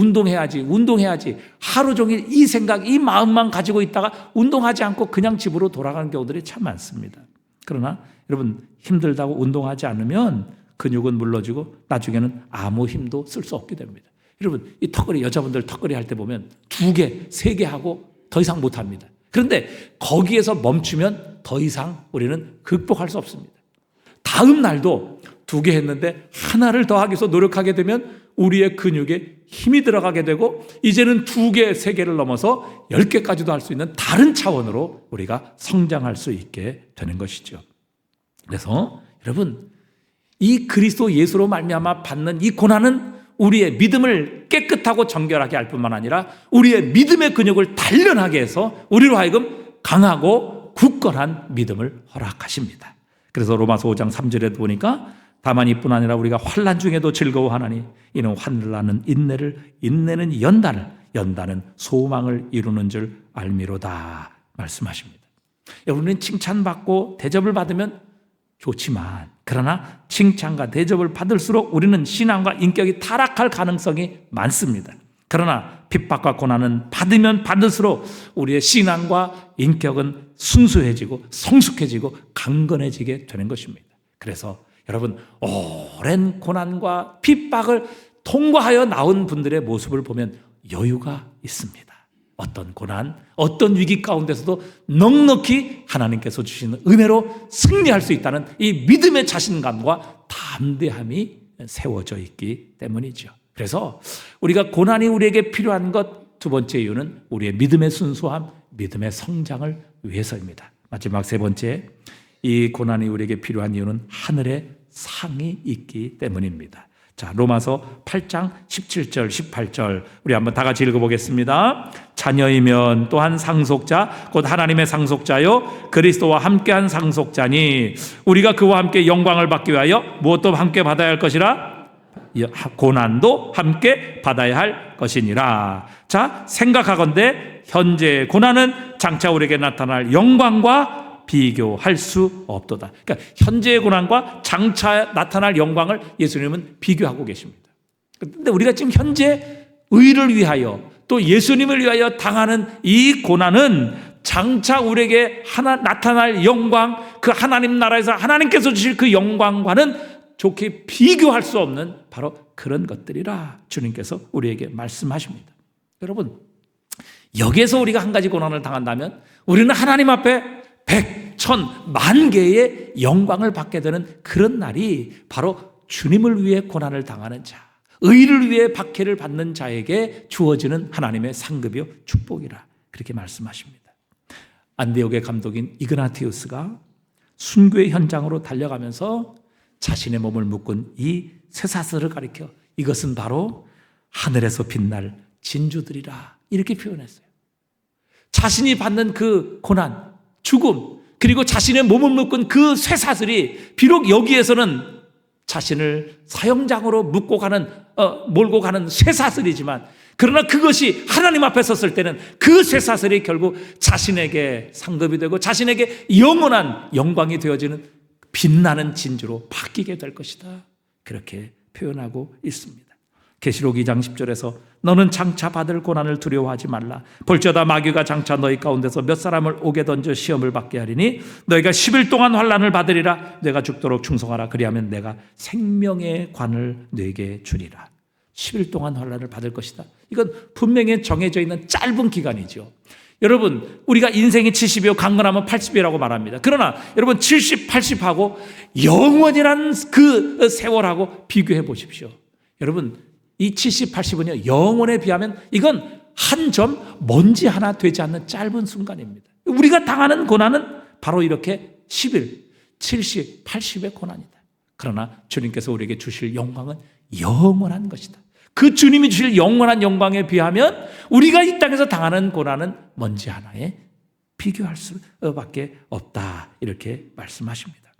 하루 종일 이 생각, 이 마음만 가지고 있다가 운동하지 않고 그냥 집으로 돌아가는 경우들이 참 많습니다. 그러나 여러분, 힘들다고 운동하지 않으면 근육은 물러지고 나중에는 아무 힘도 쓸 수 없게 됩니다. 여러분, 이 턱걸이, 여자분들 턱걸이 할 때 보면 2개, 3개 하고 더 이상 못합니다. 그런데 거기에서 멈추면 더 이상 우리는 극복할 수 없습니다. 다음 날도 2개 했는데 하나를 더 하기 위해서 노력하게 되면 우리의 근육에 힘이 들어가게 되고 이제는 2개, 3개를 넘어서 10개까지도 할 수 있는 다른 차원으로 우리가 성장할 수 있게 되는 것이죠. 그래서 여러분, 이 그리스도 예수로 말미암아 받는 이 고난은 우리의 믿음을 깨끗하고 정결하게 할 뿐만 아니라 우리의 믿음의 근육을 단련하게 해서 우리로 하여금 강하고 굳건한 믿음을 허락하십니다. 그래서 로마서 5장 3절에 보니까 다만 이뿐 아니라 우리가 환난 중에도 즐거워하나니 이는 환난은 인내를, 인내는 연단을, 연단은 소망을 이루는 줄 알미로다 말씀하십니다. 여러분은 칭찬받고 대접을 받으면 좋지만, 그러나 칭찬과 대접을 받을수록 우리는 신앙과 인격이 타락할 가능성이 많습니다. 그러나 핍박과 고난은 받으면 받을수록 우리의 신앙과 인격은 순수해지고 성숙해지고 강건해지게 되는 것입니다. 그래서 여러분, 오랜 고난과 핍박을 통과하여 나온 분들의 모습을 보면 여유가 있습니다. 어떤 고난, 어떤 위기 가운데서도 넉넉히 하나님께서 주시는 은혜로 승리할 수 있다는 이 믿음의 자신감과 담대함이 세워져 있기 때문이죠. 그래서 우리가 고난이 우리에게 필요한 것 두 번째 이유는 우리의 믿음의 순수함, 믿음의 성장을 위해서입니다. 마지막 세 번째, 이 고난이 우리에게 필요한 이유는 하늘의 상이 있기 때문입니다. 자, 로마서 8장 17절 18절 우리 한번 다 같이 읽어보겠습니다. 자녀이면 또한 상속자 곧 하나님의 상속자요 그리스도와 함께한 상속자니 우리가 그와 함께 영광을 받기 위하여 무엇도 함께 받아야 할 것이라 고난도 함께 받아야 할 것이니라. 자, 생각하건대 현재 고난은 장차 우리에게 나타날 영광과 비교할 수 없도다. 그러니까 현재의 고난과 장차 나타날 영광을 예수님은 비교하고 계십니다. 그런데 우리가 지금 현재 의를 위하여 또 예수님을 위하여 당하는 이 고난은 장차 우리에게 나타날 영광, 그 하나님 나라에서 하나님께서 주실 그 영광과는 좋게 비교할 수 없는 바로 그런 것들이라 주님께서 우리에게 말씀하십니다. 여러분, 여기에서 우리가 한 가지 고난을 당한다면 우리는 하나님 앞에 100, 1000, 10,000개의 영광을 받게 되는 그런 날이 바로 주님을 위해 고난을 당하는 자, 의를 위해 박해를 받는 자에게 주어지는 하나님의 상급이요 축복이라 그렇게 말씀하십니다. 안디옥의 감독인 이그나티우스가 순교의 현장으로 달려가면서 자신의 몸을 묶은 이 쇠사슬을 가리켜 이것은 바로 하늘에서 빛날 진주들이라 이렇게 표현했어요. 자신이 받는 그 고난, 죽음, 그리고 자신의 몸을 묶은 그 쇠사슬이 비록 여기에서는 자신을 사형장으로 묶고 가는 몰고 가는 쇠사슬이지만, 그러나 그것이 하나님 앞에 섰을 때는 그 쇠사슬이 결국 자신에게 상급이 되고 자신에게 영원한 영광이 되어지는 빛나는 진주로 바뀌게 될 것이다, 그렇게 표현하고 있습니다. 계시록 2장 10절에서 너는 장차 받을 고난을 두려워하지 말라. 볼지어다 마귀가 장차 너희 가운데서 몇 사람을 옥에 던져 시험을 받게 하리니 너희가 10일 동안 환난을 받으리라. 내가 죽도록 충성하라. 그리하면 내가 생명의 관을 너희에게 주리라. 10일 동안 환난을 받을 것이다. 이건 분명히 정해져 있는 짧은 기간이죠. 여러분, 우리가 인생이 70이요 강건하면 80이라고 말합니다. 그러나 여러분 70, 80하고 영원이라는 그 세월하고 비교해 보십시오. 여러분, 이 70, 80은요 영원에 비하면 이건 한 점 먼지 하나 되지 않는 짧은 순간입니다. 우리가 당하는 고난은 바로 이렇게 10일, 70, 80의 고난이다. 그러나 주님께서 우리에게 주실 영광은 영원한 것이다. 그 주님이 주실 영원한 영광에 비하면 우리가 이 땅에서 당하는 고난은 먼지 하나에 비교할 수밖에 없다. 이렇게 말씀하십니다.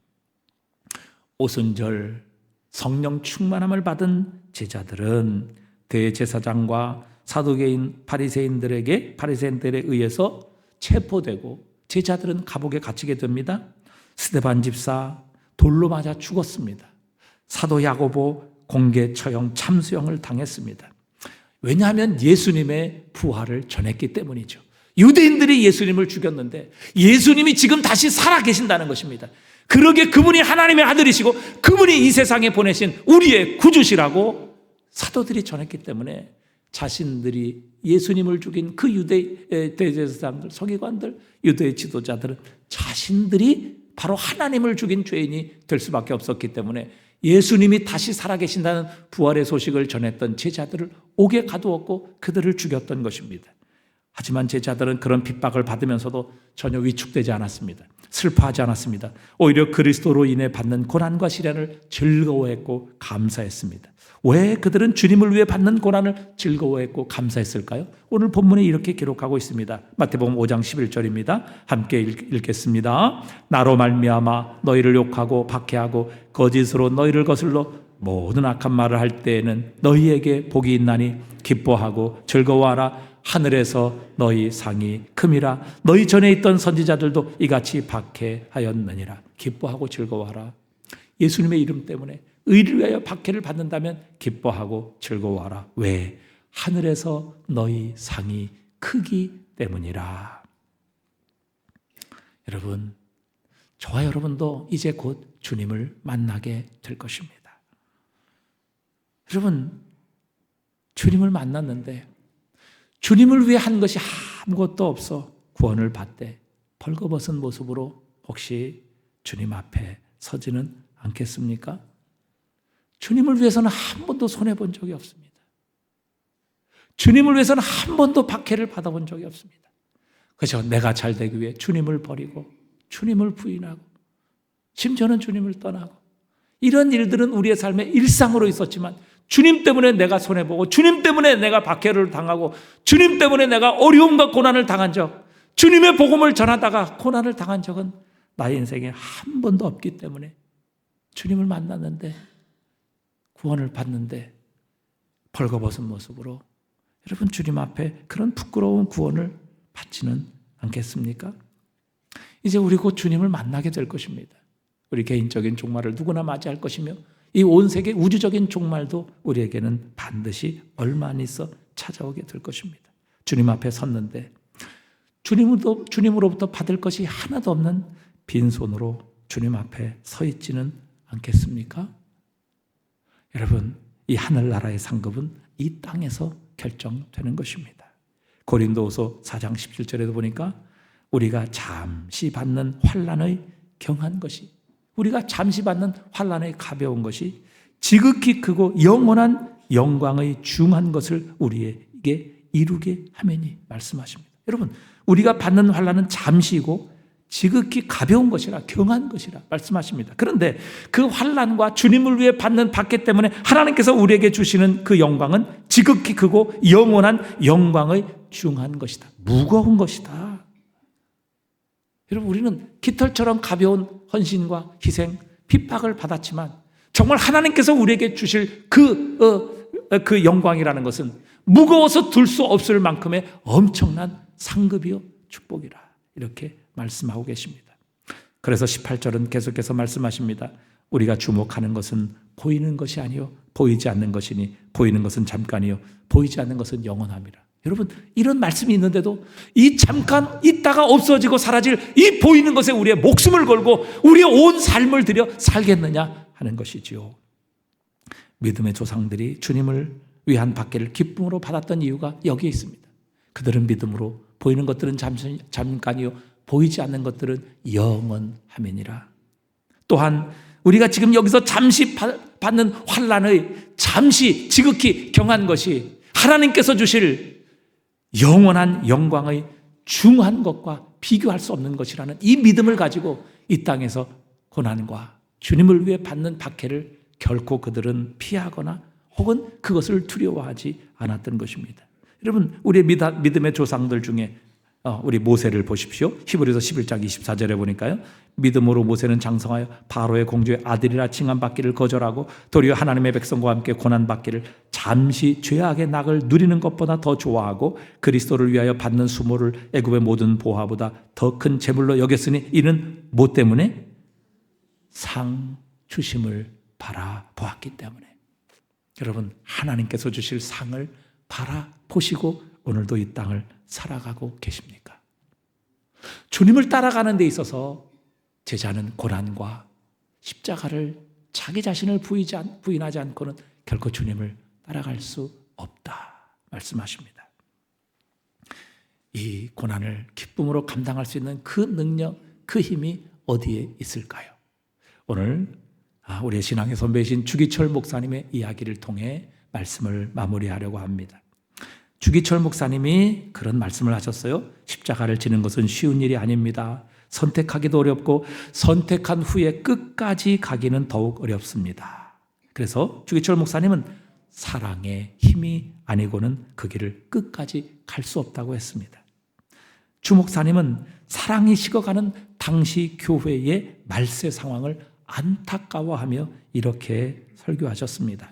오순절 성령 충만함을 받은 제자들은 대제사장과 사두개인 바리새인들에 의해서 체포되고 제자들은 감옥에 갇히게 됩니다. 스데반 집사 돌로 맞아 죽었습니다. 사도 야고보 공개 처형 참수형을 당했습니다. 왜냐하면 예수님의 부활을 전했기 때문이죠. 유대인들이 예수님을 죽였는데 예수님이 지금 다시 살아계신다는 것입니다. 그러게 그분이 하나님의 아들이시고 그분이 이 세상에 보내신 우리의 구주시라고 사도들이 전했기 때문에 자신들이 예수님을 죽인 그 유대 대제사장들, 서기관들, 유대 지도자들은 자신들이 바로 하나님을 죽인 죄인이 될 수밖에 없었기 때문에 예수님이 다시 살아계신다는 부활의 소식을 전했던 제자들을 옥에 가두었고 그들을 죽였던 것입니다. 하지만 제자들은 그런 핍박을 받으면서도 전혀 위축되지 않았습니다. 슬퍼하지 않았습니다. 오히려 그리스도로 인해 받는 고난과 시련을 즐거워했고 감사했습니다. 왜 그들은 주님을 위해 받는 고난을 즐거워했고 감사했을까요? 오늘 본문에 이렇게 기록하고 있습니다. 마태복음 5장 11절입니다. 함께 읽겠습니다. 나로 말미암아 너희를 욕하고 박해하고 거짓으로 너희를 거슬러 모든 악한 말을 할 때에는 너희에게 복이 있나니 기뻐하고 즐거워하라. 하늘에서 너희 상이 큼이라. 너희 전에 있던 선지자들도 이같이 박해하였느니라. 기뻐하고 즐거워하라. 예수님의 이름 때문에 의를 위하여 박해를 받는다면 기뻐하고 즐거워하라. 왜? 하늘에서 너희 상이 크기 때문이라. 여러분, 저와 여러분도 이제 곧 주님을 만나게 될 것입니다. 여러분, 주님을 만났는데 주님을 위해 한 것이 아무것도 없어 구원을 받되 벌거벗은 모습으로 혹시 주님 앞에 서지는 않겠습니까? 주님을 위해서는 한 번도 손해본 적이 없습니다. 주님을 위해서는 한 번도 박해를 받아본 적이 없습니다. 그저 내가 잘 되기 위해 주님을 버리고 주님을 부인하고 심지어는 주님을 떠나고 이런 일들은 우리의 삶의 일상으로 있었지만 주님 때문에 내가 손해보고 주님 때문에 내가 박해를 당하고 주님 때문에 내가 어려움과 고난을 당한 적, 주님의 복음을 전하다가 고난을 당한 적은 나의 인생에 한 번도 없기 때문에 주님을 만났는데 구원을 받는데 벌거벗은 모습으로 여러분 주님 앞에 그런 부끄러운 구원을 받지는 않겠습니까? 이제 우리 곧 주님을 만나게 될 것입니다. 우리 개인적인 종말을 누구나 맞이할 것이며 이 온 세계 우주적인 종말도 우리에게는 반드시 얼마 안 있어 찾아오게 될 것입니다. 주님 앞에 섰는데 주님으로부터 받을 것이 하나도 없는 빈손으로 주님 앞에 서 있지는 않겠습니까? 여러분, 이 하늘나라의 상급은 이 땅에서 결정되는 것입니다. 고린도후서 4장 17절에도 보니까 우리가 잠시 받는 환난의 경한 것이, 우리가 잠시 받는 환난의 가벼운 것이 지극히 크고 영원한 영광의 중한 것을 우리에게 이루게 하매니 말씀하십니다. 여러분, 우리가 받는 환난은 잠시이고 지극히 가벼운 것이라 경한 것이라 말씀하십니다. 그런데 그 환난과 주님을 위해 받는 박해 때문에 하나님께서 우리에게 주시는 그 영광은 지극히 크고 영원한 영광의 중한 것이다. 무거운 것이다. 여러분, 우리는 깃털처럼 가벼운 헌신과 희생, 핍박을 받았지만 정말 하나님께서 우리에게 주실 그 영광이라는 것은 무거워서 둘 수 없을 만큼의 엄청난 상급이요 축복이라 이렇게 말씀하고 계십니다. 그래서 18절은 계속해서 말씀하십니다. 우리가 주목하는 것은 보이는 것이 아니요 보이지 않는 것이니 보이는 것은 잠깐이요 보이지 않는 것은 영원함이라. 여러분, 이런 말씀이 있는데도 이 잠깐 있다가 없어지고 사라질 이 보이는 것에 우리의 목숨을 걸고 우리의 온 삶을 들여 살겠느냐 하는 것이지요. 믿음의 조상들이 주님을 위한 박해를 기쁨으로 받았던 이유가 여기에 있습니다. 그들은 믿음으로 보이는 것들은 잠깐이요 보이지 않는 것들은 영원함이니라. 또한 우리가 지금 여기서 잠시 받는 환난의 잠시 지극히 경한 것이 하나님께서 주실 영원한 영광의 중한 것과 비교할 수 없는 것이라는 이 믿음을 가지고 이 땅에서 고난과 주님을 위해 받는 박해를 결코 그들은 피하거나 혹은 그것을 두려워하지 않았던 것입니다. 여러분, 우리의 믿음의 조상들 중에 우리 모세를 보십시오. 히브리서 11장 24절에 보니까요, 믿음으로 모세는 장성하여 바로의 공주의 아들이라 칭함받기를 거절하고 도리어 하나님의 백성과 함께 고난받기를 잠시 죄악의 낙을 누리는 것보다 더 좋아하고 그리스도를 위하여 받는 수모를 애굽의 모든 보화보다 더 큰 재물로 여겼으니 이는 뭐 때문에? 상 주심을 바라보았기 때문에. 여러분, 하나님께서 주실 상을 바라보시고 오늘도 이 땅을 살아가고 계십니까? 주님을 따라가는 데 있어서 제자는 고난과 십자가를 자기 자신을 부인하지 않고는 결코 주님을 따라갈 수 없다 말씀하십니다. 이 고난을 기쁨으로 감당할 수 있는 그 능력, 그 힘이 어디에 있을까요? 오늘 우리의 신앙의 선배이신 주기철 목사님의 이야기를 통해 말씀을 마무리하려고 합니다. 주기철 목사님이 그런 말씀을 하셨어요. 십자가를 지는 것은 쉬운 일이 아닙니다. 선택하기도 어렵고 선택한 후에 끝까지 가기는 더욱 어렵습니다. 그래서 주기철 목사님은 사랑의 힘이 아니고는 그 길을 끝까지 갈 수 없다고 했습니다. 주 목사님은 사랑이 식어가는 당시 교회의 말세 상황을 안타까워하며 이렇게 설교하셨습니다.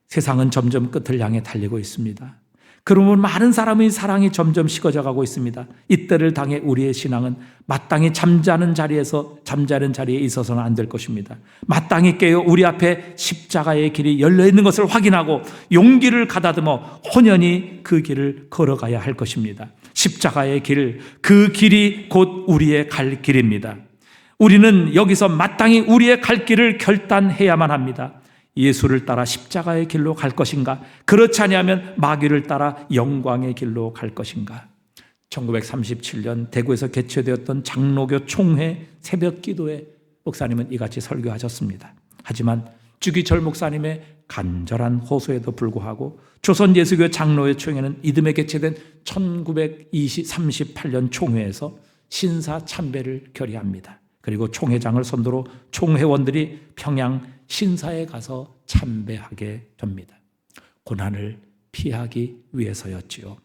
세상은 점점 끝을 향해 달리고 있습니다. 그러면 많은 사람의 사랑이 점점 식어져 가고 있습니다. 이때를 당해 우리의 신앙은 마땅히 잠자는 자리에 있어서는 안 될 것입니다. 마땅히 깨어 우리 앞에 십자가의 길이 열려 있는 것을 확인하고 용기를 가다듬어 혼연히 그 길을 걸어가야 할 것입니다. 십자가의 길, 그 길이 곧 우리의 갈 길입니다. 우리는 여기서 마땅히 우리의 갈 길을 결단해야만 합니다. 예수를 따라 십자가의 길로 갈 것인가? 그렇지 아니하면 마귀를 따라 영광의 길로 갈 것인가? 1937년 대구에서 개최되었던 장로교 총회 새벽 기도에 목사님은 이같이 설교하셨습니다. 하지만 주기철 목사님의 간절한 호소에도 불구하고 조선 예수교 장로회 총회는 이듬해 개최된 1938년 총회에서 신사 참배를 결의합니다. 그리고 총회장을 선두로 총회원들이 평양 신사에 가서 참배하게 됩니다. 고난을 피하기 위해서였지요.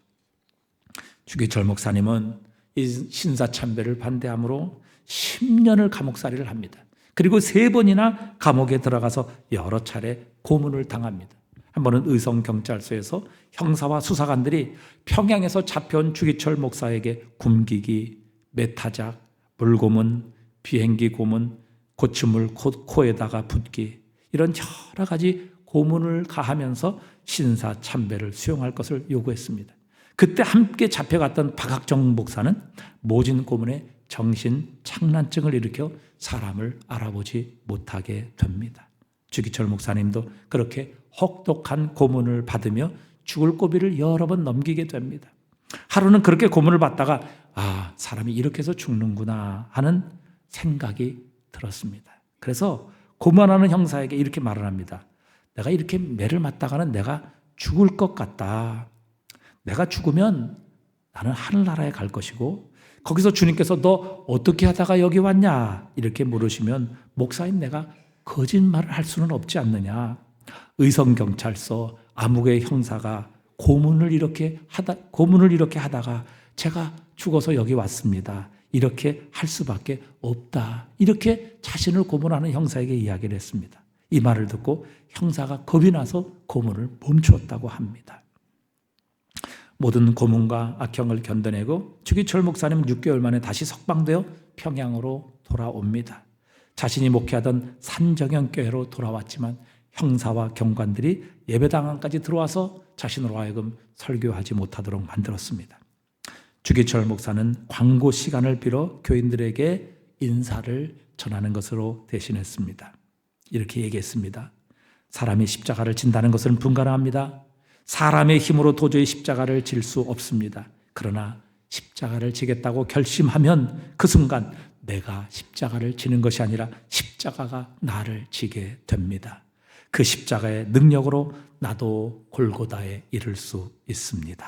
주기철 목사님은 이 신사 참배를 반대함으로 10년을 감옥살이를 합니다. 그리고 3번이나 감옥에 들어가서 여러 차례 고문을 당합니다. 한 번은 의성경찰서에서 형사와 수사관들이 평양에서 잡혀온 주기철 목사에게 굶기기, 메타작, 물고문, 비행기 고문, 고추물 코에다가 붓기, 이런 여러 가지 고문을 가하면서 신사 참배를 수용할 것을 요구했습니다. 그때 함께 잡혀갔던 박학정 목사는 모진 고문에 정신 착란증을 일으켜 사람을 알아보지 못하게 됩니다. 주기철 목사님도 그렇게 혹독한 고문을 받으며 죽을 고비를 여러 번 넘기게 됩니다. 하루는 그렇게 고문을 받다가 사람이 이렇게 해서 죽는구나 하는 생각이 들었습니다. 그래서 고문하는 형사에게 이렇게 말을 합니다. 내가 이렇게 매를 맞다가는 내가 죽을 것 같다. 내가 죽으면 나는 하늘나라에 갈 것이고 거기서 주님께서 너 어떻게 하다가 여기 왔냐 이렇게 물으시면 목사인 내가 거짓말을 할 수는 없지 않느냐. 의성경찰서 암흑의 형사가 고문을 이렇게 하다가 제가 죽어서 여기 왔습니다. 이렇게 할 수밖에 없다. 이렇게 자신을 고문하는 형사에게 이야기를 했습니다. 이 말을 듣고 형사가 겁이 나서 고문을 멈추었다고 합니다. 모든 고문과 악형을 견뎌내고 주기철 목사님은 6개월 만에 다시 석방되어 평양으로 돌아옵니다. 자신이 목회하던 산정형교회로 돌아왔지만 형사와 경관들이 예배당 안까지 들어와서 자신으로 하여금 설교하지 못하도록 만들었습니다. 주기철 목사는 광고 시간을 빌어 교인들에게 인사를 전하는 것으로 대신했습니다. 이렇게 얘기했습니다. 사람이 십자가를 진다는 것은 불가능합니다. 사람의 힘으로 도저히 십자가를 질 수 없습니다. 그러나 십자가를 지겠다고 결심하면 그 순간 내가 십자가를 지는 것이 아니라 십자가가 나를 지게 됩니다. 그 십자가의 능력으로 나도 골고다에 이를 수 있습니다.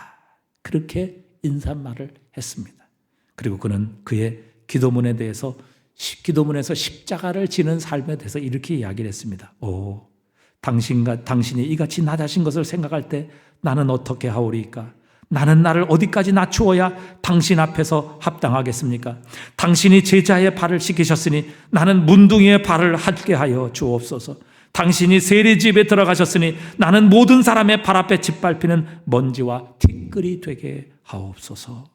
그렇게 인사말을 했습니다. 그리고 그는 그의 기도문에 대해서 기도문에서 십자가를 지는 삶에 대해서 이렇게 이야기를 했습니다. 당신이 이같이 낮아진 것을 생각할 때 나는 어떻게 하오리까? 나는 나를 어디까지 낮추어야 당신 앞에서 합당하겠습니까? 당신이 제자의 발을 씻기셨으니 나는 문둥이의 발을 핥게 하여 주옵소서. 당신이 세리집에 들어가셨으니 나는 모든 사람의 발 앞에 짓밟히는 먼지와 티끌이 되게 하옵소서.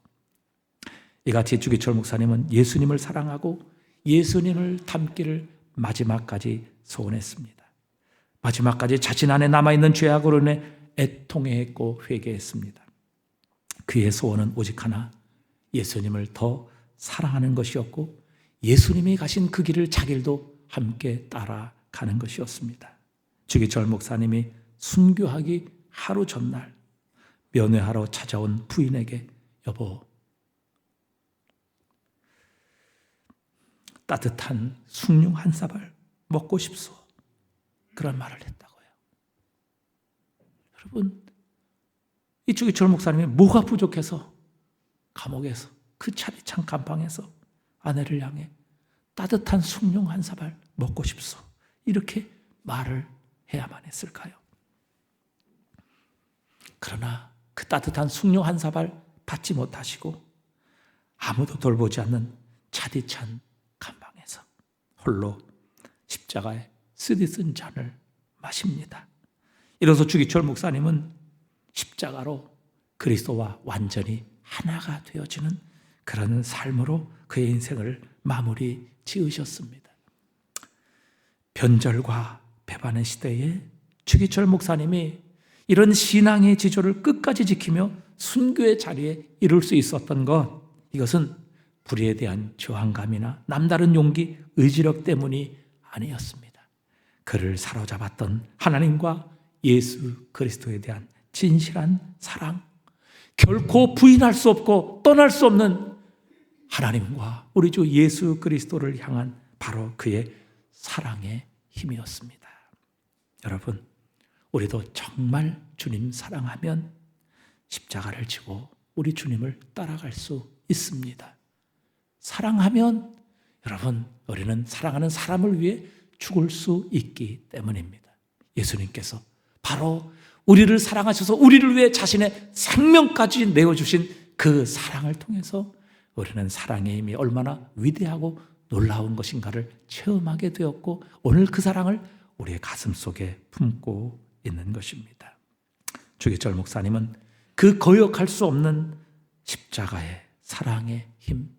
이같이 주기철 목사님은 예수님을 사랑하고 예수님을 닮기를 마지막까지 소원했습니다. 마지막까지 자신 안에 남아있는 죄악으로 인해 애통해했고 회개했습니다. 그의 소원은 오직 하나, 예수님을 더 사랑하는 것이었고 예수님이 가신 그 길을 자기도 함께 따라가는 것이었습니다. 주기철 목사님이 순교하기 하루 전날 면회하러 찾아온 부인에게 여보, 따뜻한 숭늉 한 사발 먹고 싶소. 그런 말을 했다고요. 여러분, 이 주기철 목사님이 뭐가 부족해서 감옥에서 그 차디찬 감방에서 아내를 향해 따뜻한 숭늉 한 사발 먹고 싶소. 이렇게 말을 해야만 했을까요? 그러나 그 따뜻한 숭늉 한 사발 받지 못하시고 아무도 돌보지 않는 차디찬 감방에서 홀로 십자가에 쓰디쓴 잔을 마십니다. 이로써 주기철 목사님은 십자가로 그리스도와 완전히 하나가 되어지는 그런 삶으로 그의 인생을 마무리 지으셨습니다. 변절과 배반의 시대에 주기철 목사님이 이런 신앙의 지조를 끝까지 지키며 순교의 자리에 이룰 수 있었던 것, 이것은 불의에 대한 저항감이나 남다른 용기, 의지력 때문이 아니었습니다. 그를 사로잡았던 하나님과 예수 그리스도에 대한 진실한 사랑, 결코 부인할 수 없고 떠날 수 없는 하나님과 우리 주 예수 그리스도를 향한 바로 그의 사랑의 힘이었습니다. 여러분, 우리도 정말 주님 사랑하면 십자가를 지고 우리 주님을 따라갈 수 있습니다. 사랑하면 여러분, 우리는 사랑하는 사람을 위해 죽을 수 있기 때문입니다. 예수님께서 바로 우리를 사랑하셔서 우리를 위해 자신의 생명까지 내어주신 그 사랑을 통해서 우리는 사랑의 힘이 얼마나 위대하고 놀라운 것인가를 체험하게 되었고 오늘 그 사랑을 우리의 가슴 속에 품고 있는 것입니다. 주기철 목사님은 그 거역할 수 없는 십자가의 사랑의 힘,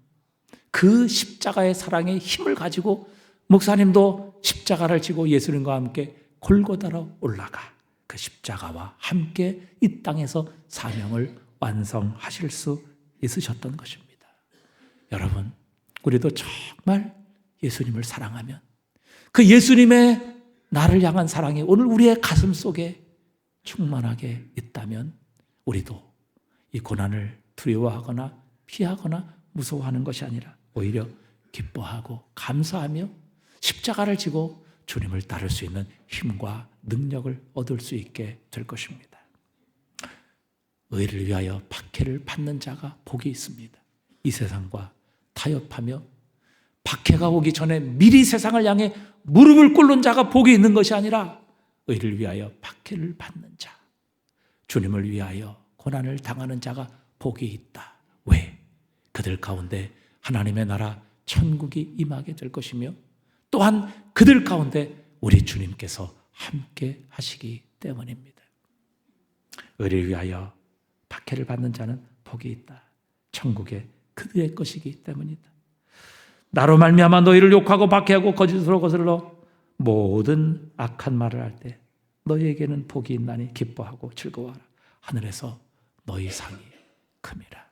그 십자가의 사랑의 힘을 가지고 목사님도 십자가를 지고 예수님과 함께 골고다로 올라가 그 십자가와 함께 이 땅에서 사명을 완성하실 수 있으셨던 것입니다. 여러분, 우리도 정말 예수님을 사랑하면 그 예수님의 나를 향한 사랑이 오늘 우리의 가슴 속에 충만하게 있다면 우리도 이 고난을 두려워하거나 피하거나 무서워하는 것이 아니라 오히려 기뻐하고 감사하며 십자가를 지고 주님을 따를 수 있는 힘과 능력을 얻을 수 있게 될 것입니다. 의를 위하여 박해를 받는 자가 복이 있습니다. 이 세상과 타협하며 박해가 오기 전에 미리 세상을 향해 무릎을 꿇는 자가 복이 있는 것이 아니라 의를 위하여 박해를 받는 자, 주님을 위하여 고난을 당하는 자가 복이 있다. 왜? 그들 가운데 하나님의 나라 천국이 임하게 될 것이며 또한 그들 가운데 우리 주님께서 함께 하시기 때문입니다. 의를 위하여 박해를 받는 자는 복이 있다. 천국에 그들의 것이기 때문이다. 나로 말미암아 너희를 욕하고 박해하고 거짓으로 거슬러 모든 악한 말을 할 때 너희에게는 복이 있나니 기뻐하고 즐거워하라. 하늘에서 너희 상이 큼이라.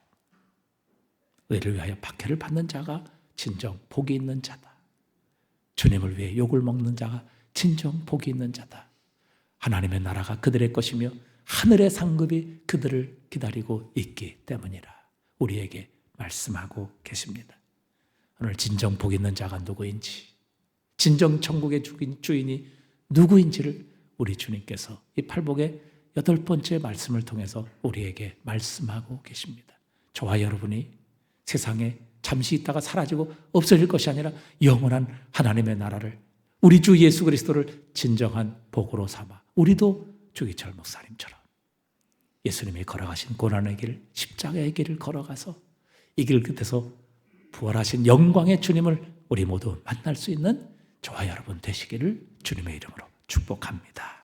의를 위하여 박해를 받는 자가 진정 복이 있는 자다. 주님을 위해 욕을 먹는 자가 진정 복이 있는 자다. 하나님의 나라가 그들의 것이며 하늘의 상급이 그들을 기다리고 있기 때문이라 우리에게 말씀하고 계십니다. 오늘 진정 복 있는 자가 누구인지, 진정 천국의 주인이 누구인지를 우리 주님께서 이 팔복의 8번째 말씀을 통해서 우리에게 말씀하고 계십니다. 저와 여러분이 세상에 잠시 있다가 사라지고 없어질 것이 아니라 영원한 하나님의 나라를, 우리 주 예수 그리스도를 진정한 복으로 삼아 우리도 주기철 목사님처럼 예수님이 걸어가신 고난의 길, 십자가의 길을 걸어가서 이 길 끝에서 부활하신 영광의 주님을 우리 모두 만날 수 있는 저와 여러분 되시기를 주님의 이름으로 축복합니다.